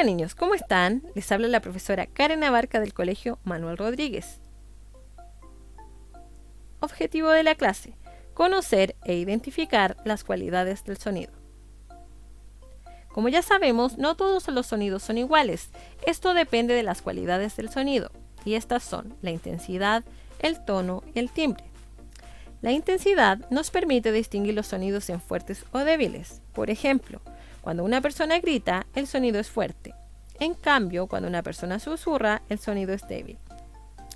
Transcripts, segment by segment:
Hola niños, ¿cómo están? Les habla la profesora Karen Abarca del Colegio Manuel Rodríguez. Objetivo de la clase: conocer e identificar las cualidades del sonido. Como ya sabemos, no todos los sonidos son iguales. Esto depende de las cualidades del sonido, y estas son la intensidad, el tono y el timbre. La intensidad nos permite distinguir los sonidos en fuertes o débiles. Por ejemplo, cuando una persona grita, el sonido es fuerte. En cambio, cuando una persona susurra, el sonido es débil.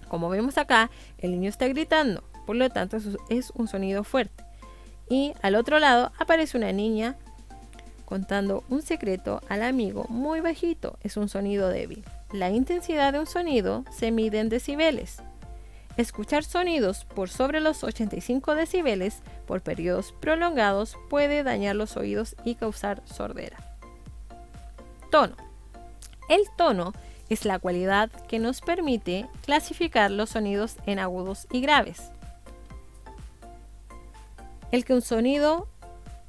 Como vemos acá, el niño está gritando, por lo tanto es un sonido fuerte. Y al otro lado aparece una niña contando un secreto al amigo muy bajito, es un sonido débil. La intensidad de un sonido se mide en decibeles. Escuchar sonidos por sobre los 85 decibeles por periodos prolongados puede dañar los oídos y causar sordera. Tono. El tono es la cualidad que nos permite clasificar los sonidos en agudos y graves. El que un sonido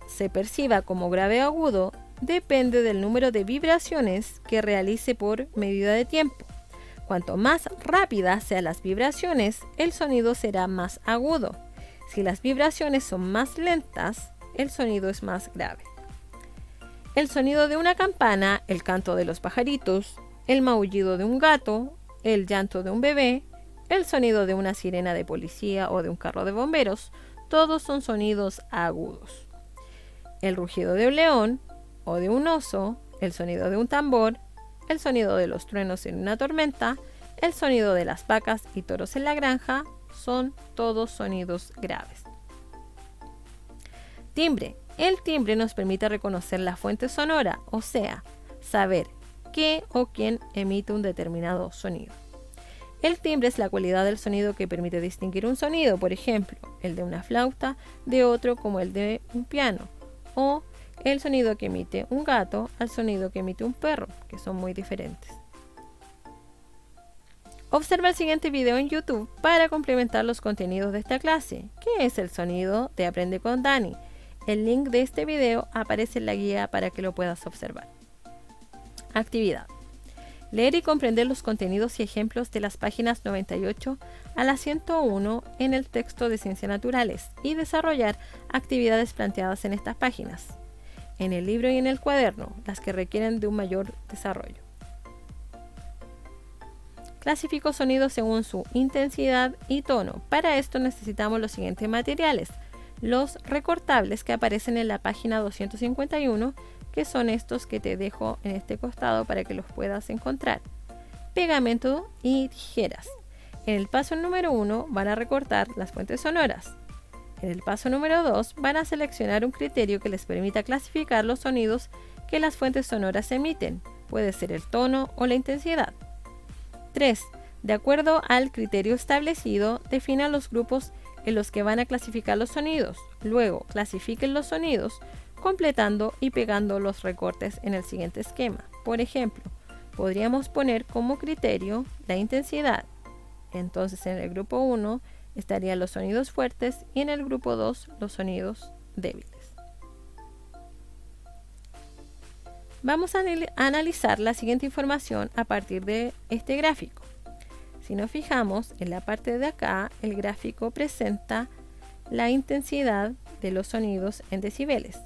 se perciba como grave o agudo depende del número de vibraciones que realice por medida de tiempo. Cuanto más rápidas sean las vibraciones, el sonido será más agudo. Si las vibraciones son más lentas, el sonido es más grave. El sonido de una campana, el canto de los pajaritos, el maullido de un gato, el llanto de un bebé, el sonido de una sirena de policía o de un carro de bomberos, todos son sonidos agudos. El rugido de un león o de un oso, el sonido de un tambor, el sonido de los truenos en una tormenta, el sonido de las vacas y toros en la granja, son todos sonidos graves. Timbre. El timbre nos permite reconocer la fuente sonora, o sea, saber qué o quién emite un determinado sonido. El timbre es la cualidad del sonido que permite distinguir un sonido, por ejemplo, el de una flauta de otro como el de un piano, o el sonido que emite un gato al sonido que emite un perro, que son muy diferentes. Observa el siguiente video en YouTube para complementar los contenidos de esta clase. ¿Qué es el sonido de Aprende con Dani? El link de este video aparece en la guía para que lo puedas observar. Actividad. Leer y comprender los contenidos y ejemplos de las páginas 98 a la 101 en el texto de Ciencias Naturales y desarrollar actividades planteadas en estas páginas, en el libro y en el cuaderno, las que requieren de un mayor desarrollo. Clasifico sonidos según su intensidad y tono. Para esto necesitamos los siguientes materiales: los recortables que aparecen en la página 251, que son estos que te dejo en este costado para que los puedas encontrar, pegamento y tijeras. En el paso número 1 van a recortar las fuentes sonoras. En el paso número 2 van a seleccionar un criterio que les permita clasificar los sonidos que las fuentes sonoras emiten, puede ser el tono o la intensidad. 3. De acuerdo al criterio establecido, definan los grupos en los que van a clasificar los sonidos. Luego, clasifiquen los sonidos completando y pegando los recortes en el siguiente esquema. Por ejemplo, podríamos poner como criterio la intensidad. Entonces, en el grupo 1 estarían los sonidos fuertes y en el grupo 2 los sonidos débiles. Vamos a analizar la siguiente información a partir de este gráfico. Si nos fijamos en la parte de acá, el gráfico presenta la intensidad de los sonidos en decibeles.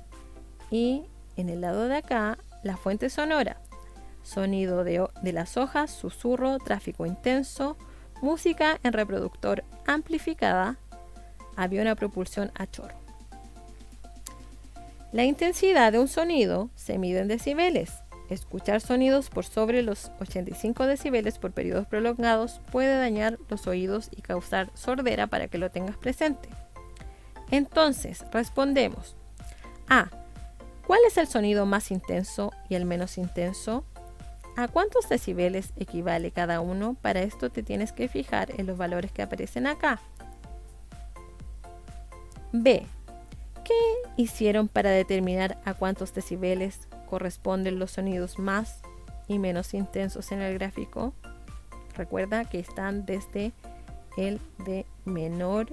Y en el lado de acá, la fuente sonora: sonido de las hojas, susurro, tráfico intenso, música en reproductor amplificada, avión a propulsión a chorro. La intensidad de un sonido se mide en decibeles. Escuchar sonidos por sobre los 85 decibeles por periodos prolongados puede dañar los oídos y causar sordera, para que lo tengas presente. Entonces, respondemos: A. ¿Cuál es el sonido más intenso y el menos intenso? ¿A cuántos decibeles equivale cada uno? Para esto te tienes que fijar en los valores que aparecen acá. B. ¿Qué hicieron para determinar a cuántos decibeles corresponden los sonidos más y menos intensos en el gráfico? Recuerda que están desde el de menor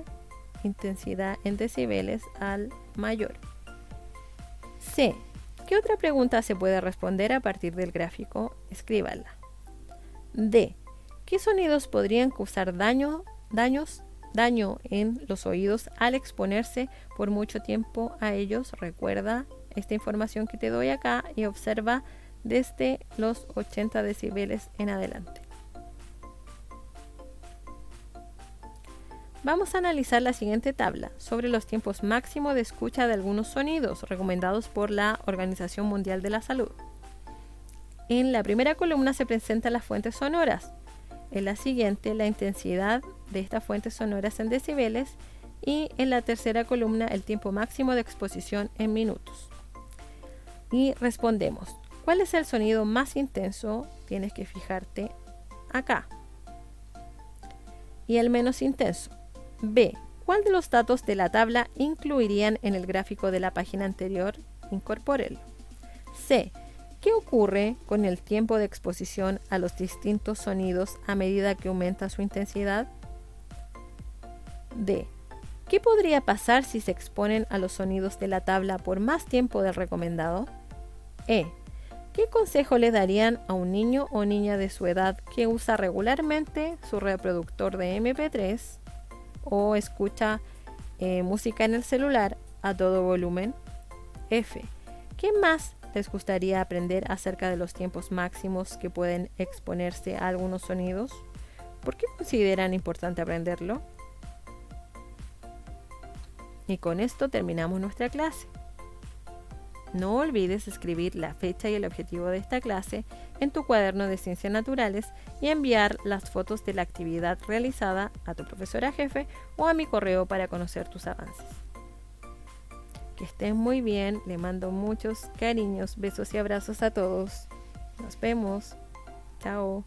intensidad en decibeles al mayor. C. ¿Qué otra pregunta se puede responder a partir del gráfico? Escríbala. D. ¿Qué sonidos podrían causar daño en los oídos al exponerse por mucho tiempo a ellos? Recuerda esta información que te doy acá y observa desde los 80 decibeles en adelante. Vamos a analizar la siguiente tabla sobre los tiempos máximos de escucha de algunos sonidos recomendados por la Organización Mundial de la Salud. En la primera columna se presentan las fuentes sonoras. En la siguiente, la intensidad de estas fuentes sonoras en decibeles. Y en la tercera columna, el tiempo máximo de exposición en minutos. Y respondemos, ¿cuál es el sonido más intenso? Tienes que fijarte acá. Y el menos intenso. B. ¿Cuál de los datos de la tabla incluirían en el gráfico de la página anterior? Incorpórelo. C. ¿Qué ocurre con el tiempo de exposición a los distintos sonidos a medida que aumenta su intensidad? D. ¿Qué podría pasar si se exponen a los sonidos de la tabla por más tiempo del recomendado? E. ¿Qué consejo le darían a un niño o niña de su edad que usa regularmente su reproductor de MP3 o escucha música en el celular a todo volumen? F. ¿Qué más les gustaría aprender acerca de los tiempos máximos que pueden exponerse a algunos sonidos? ¿Por qué consideran importante aprenderlo? Y con esto terminamos nuestra clase. No olvides escribir la fecha y el objetivo de esta clase en tu cuaderno de Ciencias Naturales y enviar las fotos de la actividad realizada a tu profesora jefe o a mi correo para conocer tus avances. Que estén muy bien, le mando muchos cariños, besos y abrazos a todos. Nos vemos. Chao.